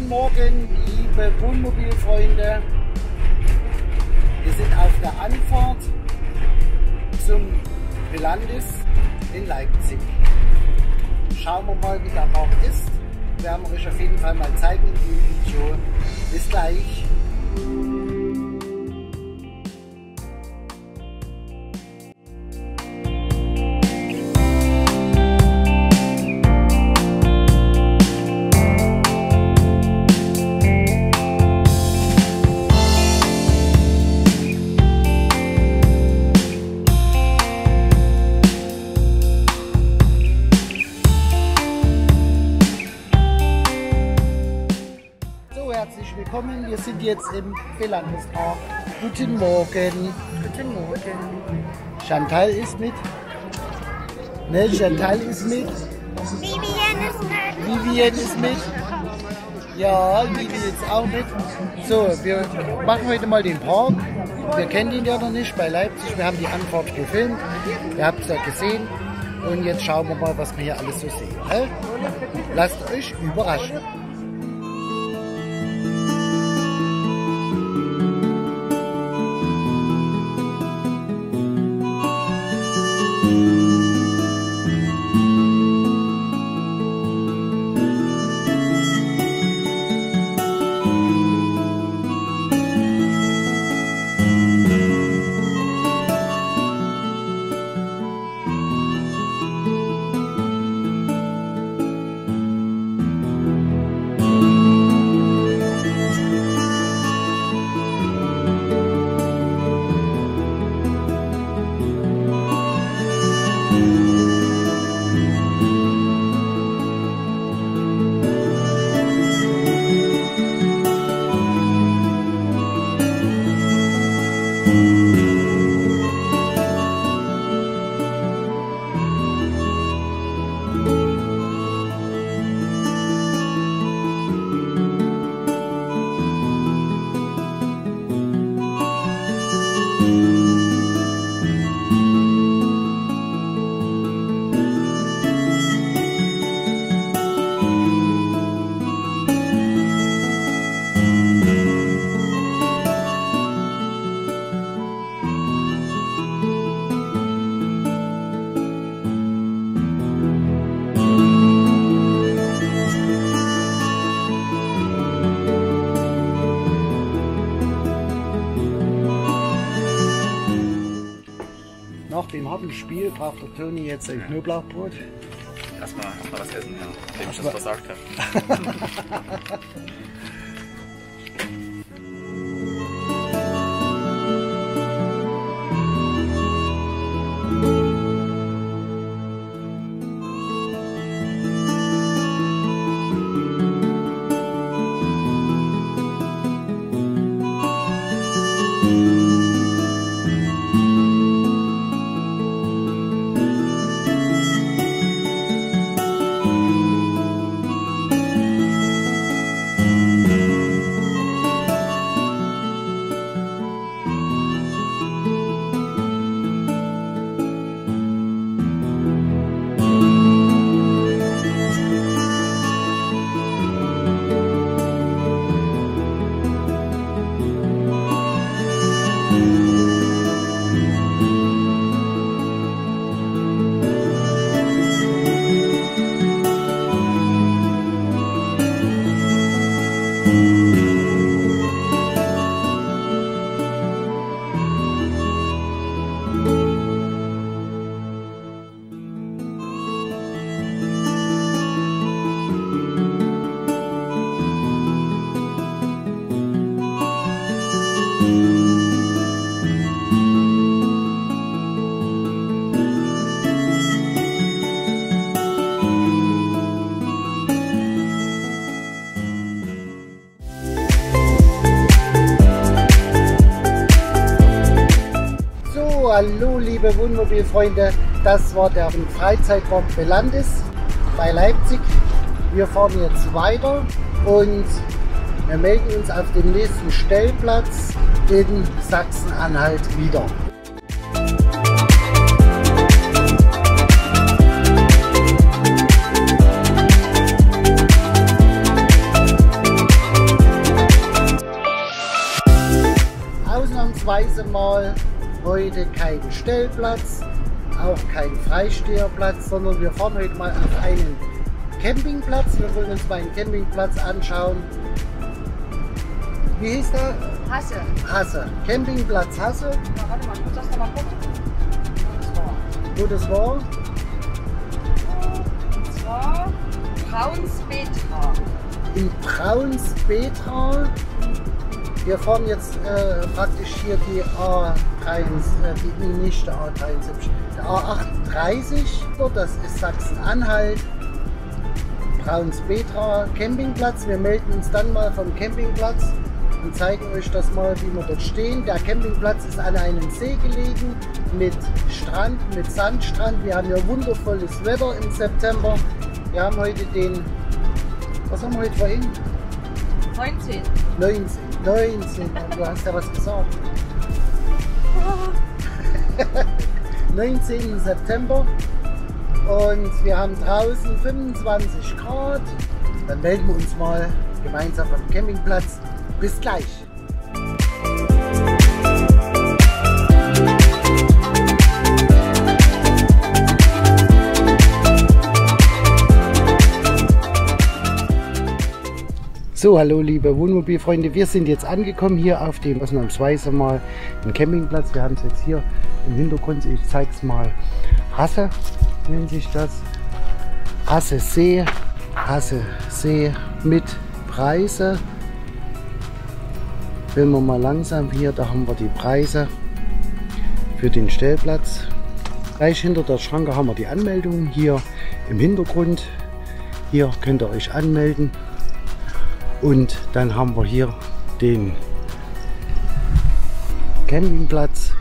Guten Morgen, liebe Wohnmobilfreunde. Wir sind auf der Anfahrt zum Belandis in Leipzig. Schauen wir mal, wie der Park ist. Werden wir euch auf jeden Fall mal zeigen in diesem Video. Bis gleich. Herzlich willkommen, wir sind jetzt im Belandispark. Guten Morgen. Guten Morgen. Chantal ist mit. Ne, Chantal ist mit. Vivian ist mit. Ja, Vivi ist auch mit. So, wir machen heute mal den Park. Wir kennen ihn ja noch nicht bei Leipzig. Wir haben die Anfahrt gefilmt. Ihr habt es ja gesehen. Und jetzt schauen wir mal, was wir hier alles so sehen. Lasst euch überraschen. Nach dem harten Spiel braucht der Toni jetzt ein Knoblauchbrot. Erstmal was essen, ja, indem ich das versagt habe. Hallo liebe Wohnmobilfreunde, das war der Freizeitpark Belandis bei Leipzig. Wir fahren jetzt weiter und wir melden uns auf dem nächsten Stellplatz in Sachsen-Anhalt wieder. mal heute keinen Stellplatz, auch keinen Freisteherplatz, sondern wir fahren heute mal auf einen Campingplatz. Wir wollen uns mal einen Campingplatz anschauen. Wie hieß der? Hasse. Hasse. Campingplatz Hasse. Na, warte mal, ich muss das noch mal gucken. Wo das war? Und zwar Braunspetra. In Braunspetra. Wir fahren jetzt praktisch hier die nicht der A73, der A38, das ist Sachsen-Anhalt, Braunspetra Campingplatz. Wir melden uns dann mal vom Campingplatz und zeigen euch das mal, wie wir dort stehen. Der Campingplatz ist an einem See gelegen mit Strand, mit Sandstrand. Wir haben ja wundervolles Wetter im September. Wir haben heute den, was haben wir heute vorhin? 19. Du hast ja was gesagt. 19. September und wir haben draußen 25 Grad. Dann melden wir uns mal gemeinsam am Campingplatz. Bis gleich. So, hallo liebe Wohnmobilfreunde, wir sind jetzt angekommen hier auf dem ausnahmsweise mal einen Campingplatz. Wir haben es jetzt hier im Hintergrund, ich zeige es mal, Hasse nennt sich das. Hasse See mit Preise. Wenn wir mal langsam hier, da haben wir die Preise für den Stellplatz. Gleich hinter der Schranke haben wir die Anmeldung hier im Hintergrund. Hier könnt ihr euch anmelden. Und dann haben wir hier den Campingplatz.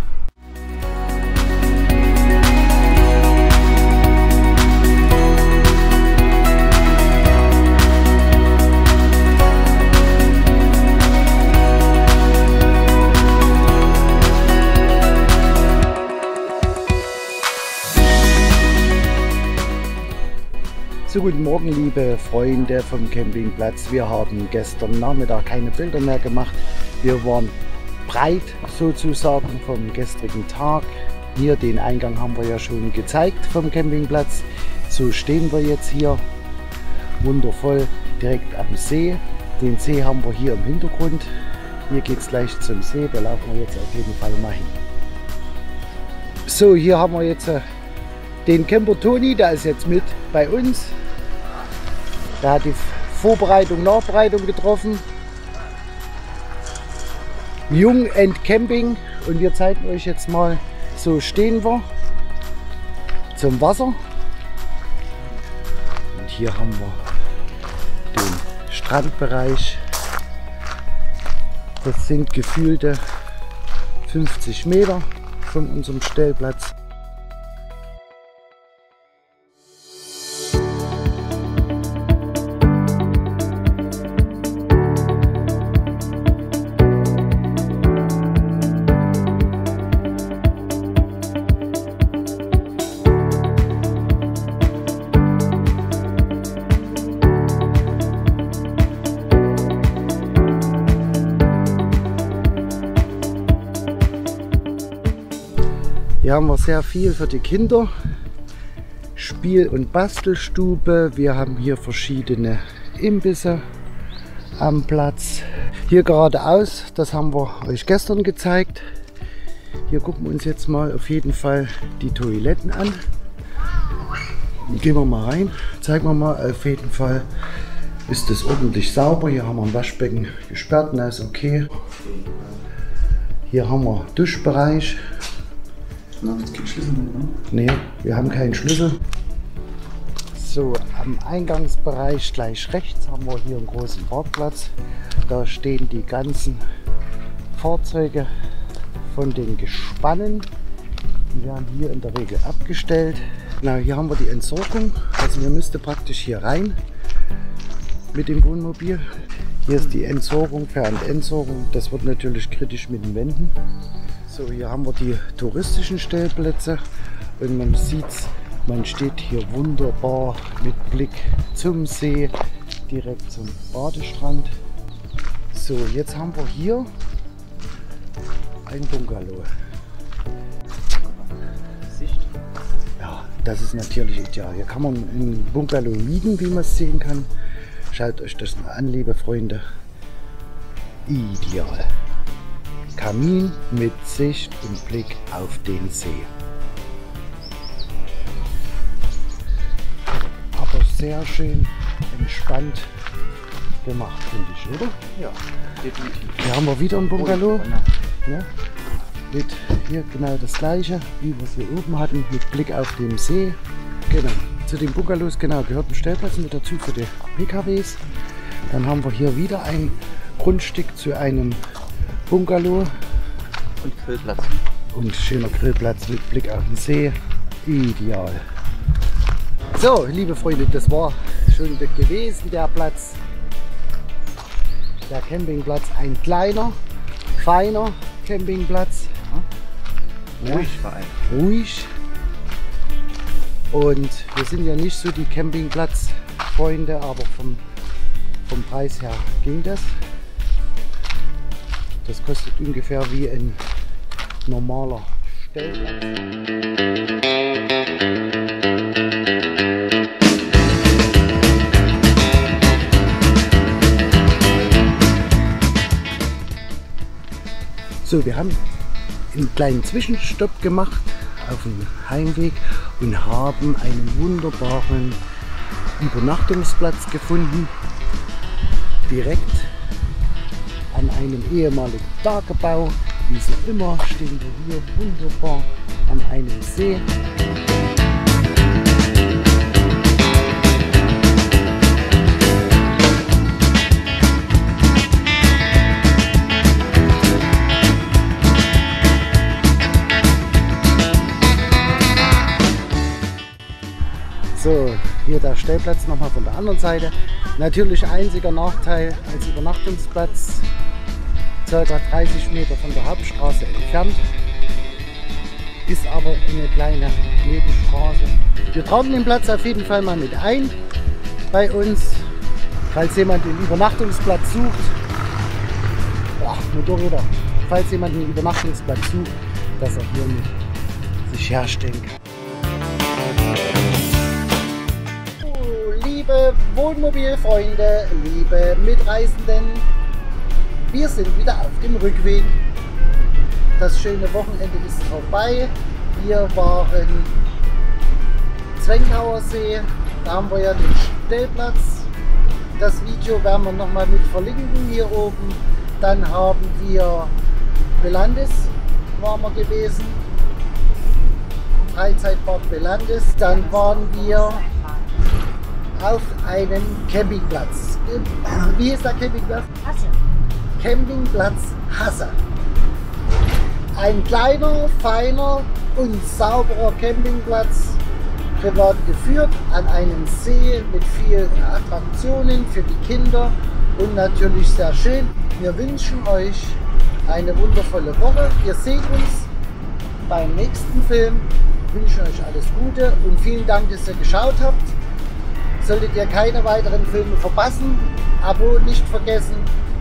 So, guten Morgen liebe Freunde vom Campingplatz. Wir haben gestern Nachmittag keine Bilder mehr gemacht. Wir waren breit sozusagen vom gestrigen Tag. Hier den Eingang haben wir ja schon gezeigt vom Campingplatz. So stehen wir jetzt hier wundervoll direkt am See. Den See haben wir hier im Hintergrund. Hier geht es gleich zum See. Da laufen wir jetzt auf jeden Fall mal hin. So, hier haben wir jetzt den Camper Toni, der ist jetzt mit bei uns. Der hat die Vorbereitung, Nachbereitung getroffen. Jung and Camping. Und wir zeigen euch jetzt mal, so stehen wir zum Wasser. Und hier haben wir den Strandbereich. Das sind gefühlte 50 Meter von unserem Stellplatz. Hier haben wir sehr viel für die Kinder. Spiel- und Bastelstube. Wir haben hier verschiedene Imbisse am Platz. Hier geradeaus, das haben wir euch gestern gezeigt. Hier gucken wir uns jetzt mal auf jeden Fall die Toiletten an. Gehen wir mal rein, zeigen wir mal. Auf jeden Fall ist es ordentlich sauber. Hier haben wir ein Waschbecken gesperrt, das ist okay. Hier haben wir Duschbereich. Na, das gibt Schlüssel nicht, ne? Ne, wir haben keinen Schlüssel. So, am Eingangsbereich gleich rechts haben wir hier einen großen Parkplatz. Da stehen die ganzen Fahrzeuge von den Gespannen. Die werden hier in der Regel abgestellt. Genau, hier haben wir die Entsorgung. Also ihr müsst praktisch hier rein mit dem Wohnmobil. Hier ist die Entsorgung, Ver- und Entsorgung. Das wird natürlich kritisch mit den Wänden. So, hier haben wir die touristischen Stellplätze und man sieht's, man steht hier wunderbar mit Blick zum See, direkt zum Badestrand. So, jetzt haben wir hier ein Bungalow. das ist natürlich ideal. Hier kann man ein Bungalow mieten, wie man es sehen kann. Schaut euch das mal an, liebe Freunde. Ideal. Kamin mit Sicht und Blick auf den See. Aber sehr schön entspannt gemacht, finde ich, oder? Ja, definitiv. Hier haben wir wieder ein Bungalow. Ne? Mit hier genau das gleiche, wie wir es hier oben hatten, mit Blick auf den See. Genau. Zu den Bungalows genau gehört ein Stellplatz mit dazu für die PKWs. Dann haben wir hier wieder ein Grundstück zu einem Bungalow. Und Grillplatz. Und schöner Grillplatz mit Blick auf den See. Ideal. So, liebe Freunde, das war schon gewesen, der Platz. Der Campingplatz, ein kleiner, feiner Campingplatz. Ja. Ruhig vor allem. Ruhig. Und wir sind ja nicht so die Campingplatzfreunde, aber vom Preis her ging das. Das kostet ungefähr wie ein normaler Stellplatz. So, wir haben einen kleinen Zwischenstopp gemacht auf dem Heimweg und haben einen wunderbaren Übernachtungsplatz gefunden, direkt an einem ehemaligen Tagebau. Wie so immer stehen wir hier wunderbar an einem See. So, hier der Stellplatz nochmal von der anderen Seite. Natürlich einziger Nachteil als Übernachtungsplatz, ca. 30 Meter von der Hauptstraße entfernt. Ist aber eine kleine Nebenstraße. Wir tragen den Platz auf jeden Fall mal mit ein bei uns, falls jemand den Übernachtungsplatz sucht. Ach, Motorräder. Falls jemand einen Übernachtungsplatz sucht, dass er hier mit sich herstellen kann. Liebe Wohnmobilfreunde, liebe Mitreisenden, wir sind wieder auf dem Rückweg. Das schöne Wochenende ist vorbei. Wir waren Zwenkauer See, da haben wir ja den Stellplatz. Das Video werden wir nochmal mit verlinken hier oben. Dann haben wir Belandis, waren wir gewesen. Freizeitpark Belandis. Dann waren wir auf einem Campingplatz. Wie ist der Campingplatz? Hasse. Campingplatz Hasse. Ein kleiner, feiner und sauberer Campingplatz, privat geführt, an einem See mit vielen Attraktionen für die Kinder und natürlich sehr schön. Wir wünschen euch eine wundervolle Woche. Wir sehen uns beim nächsten Film. Wir wünschen euch alles Gute und vielen Dank, dass ihr geschaut habt. Solltet ihr keine weiteren Filme verpassen, Abo nicht vergessen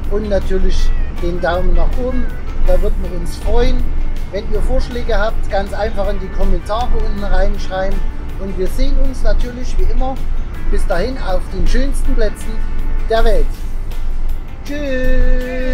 und natürlich den Daumen nach oben. Da würden wir uns freuen. Wenn ihr Vorschläge habt, ganz einfach in die Kommentare unten reinschreiben. Und wir sehen uns natürlich wie immer bis dahin auf den schönsten Plätzen der Welt. Tschüss!